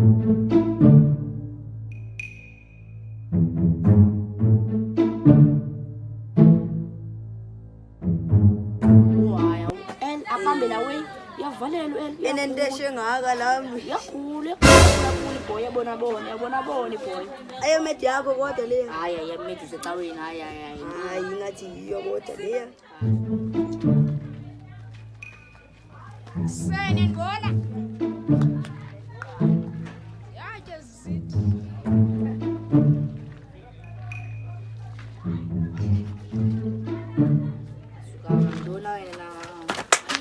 And ahambe nawe yavalelwa enenteshe ngaka lami yakhule boy yabona boy ayemedi yakho kodwa le hayi ayemedi secaweni hayi ngathi yiyo kodwa le Sene ngona yaje zisithi ndona wena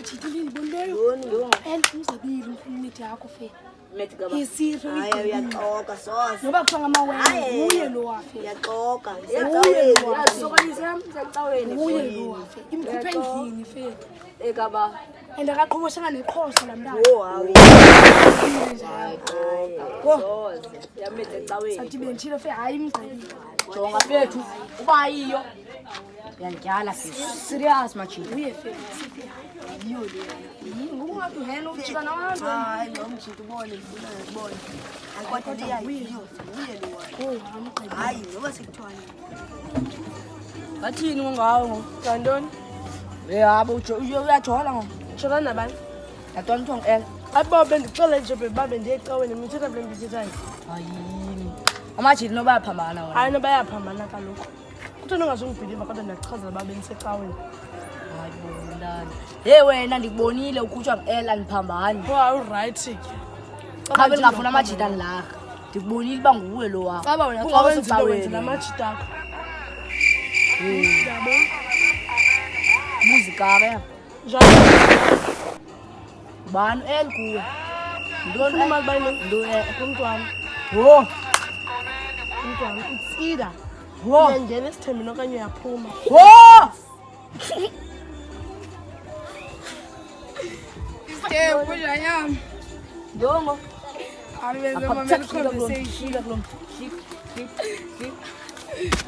Chidilini bondeyo ndona umzabili umfumiti yakho fe methi gaba hayi uyaxoka soze noba kuthiwa ngamawele uye lo wafe uyaxoka sokanise yami secaweni uye lo wafe imkhuphe endlini fe ekaba and akaqhoboshanga neqhoso la mntana hayi soze yamethi secaweni sathi bentshilo fe hayi mzabili jonga fethu uba yiyo uyandyala serious machini uye fe yiyo le ngokungathi uhena ukujika nabantu hayi nomjito ubone ngifuna ngibone akodwa le yiyo uye lo hayi ngoba sekuthiwa bathini ngawo ngantoni yabo uyajola ngo shona nabani yatona uthong el abo bendicela nje bebabe ndiyecaweni mithetha vule mbithethayo hayini amajini noba yaphambana wona hayi nobayaphambana kaloku kuthiwa nongazungibhiliva kodwa ndiyachazela uba bendisecaweni hayi bondani hey wena ndikubonile ukhutshwa ngu-ela ndiphambani urayithi ke cha bendingafuna amajita ndilarha ndikubonile uba nguwe lo wakho caba wena xa wenzile wenzela amajita akho yabo muzikabe njalo bani el kuwe ufuna ntoni imali bayini ndo kumntwana wo umntwana it's either wo uyangena esithembeni okanye uyaphuma wo isitebula yam ndongo abenze aphatheka conversation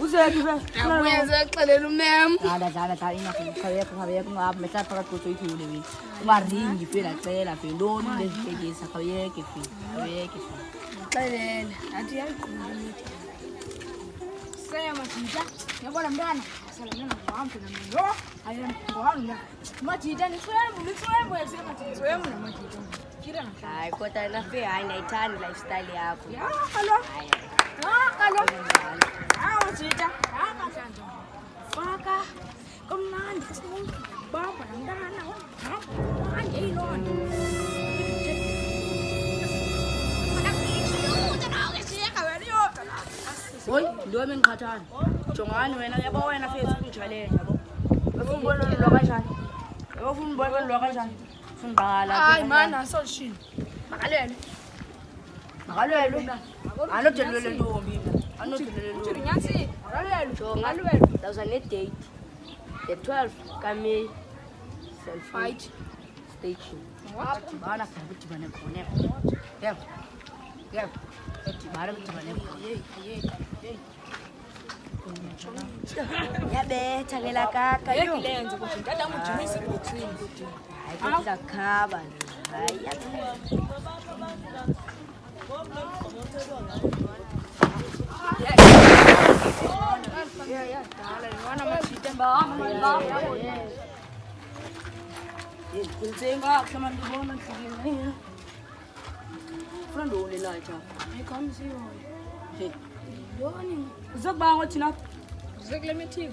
uzephi be abuyenze exelela umem dala ingakhabekho ngaba mehla phakathi kosoyithule wena ungaringi fe lacela fe ntoni lezitekisa khawuyeke fe xelele athi yayiqula imithi majita yabona mntana salamena ngohambe namlo ayemgohanga majita nitswembo yasemathitswembo namajita kira hayi kodwa nafe hayi nayithanda lifestyle yakho kalo majita akahlanjwa faka komnandi bamba namntana angeyiloo nto hoyi ntoni endiqhathana jongani wena yabo wena fethu kunjaleyo yabo ufuna ubona lwa kanjani yabo ufuna ubona lwa kanjani ufuna uqala hayi mani asolishini makalelwe anodelelwe ntombi anodelelwe ntombi nyasi makalelwe jonga ndawuza nedate the 12 kaMeyi fight station bana kudibane khona yebo edibane kudibane khona yabetha ke la kaka yo lenze ukuthi ndada ngujimisa iboxing ukuthi hayi kodwa khaba hayi wana machitemba kunsenga kusema ndibona ndikile funa ndoni la cha ayikamsiyo yoni uzokuba ngothina uzekule meeting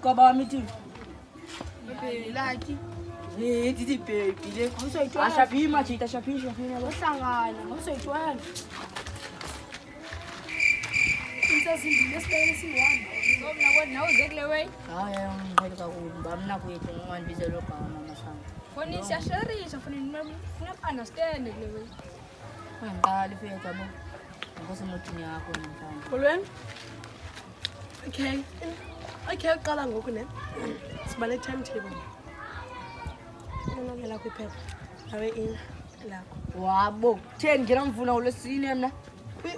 kwaba meeting laki didi baby le ashapi machita shapi uhlangana ngosoyitwela insazindile esibeni siyi-1 ngobuna kwena nawe uzekule way hayi ngikhohle kakhulu bamna kwethu ngingandibizela ogama masana foni siyasharisha foni funa understand kule way angiqali fethu yabo ngosemotini yakho namhlanje kolweni okay uqala ngoku ne sibale timetable unonokela kwiphepha nawe in lakho wabo theni ngena mfuna ulesine mna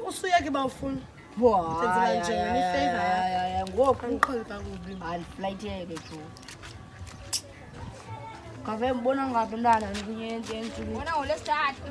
usuyeke uba ufuna Senzela nje wena ifavor ya ngoku angikholi kakubi flight yeke tu Ngave mbona ngaphi umntana ngikunye ensukwini. Wona ngolwesithathu.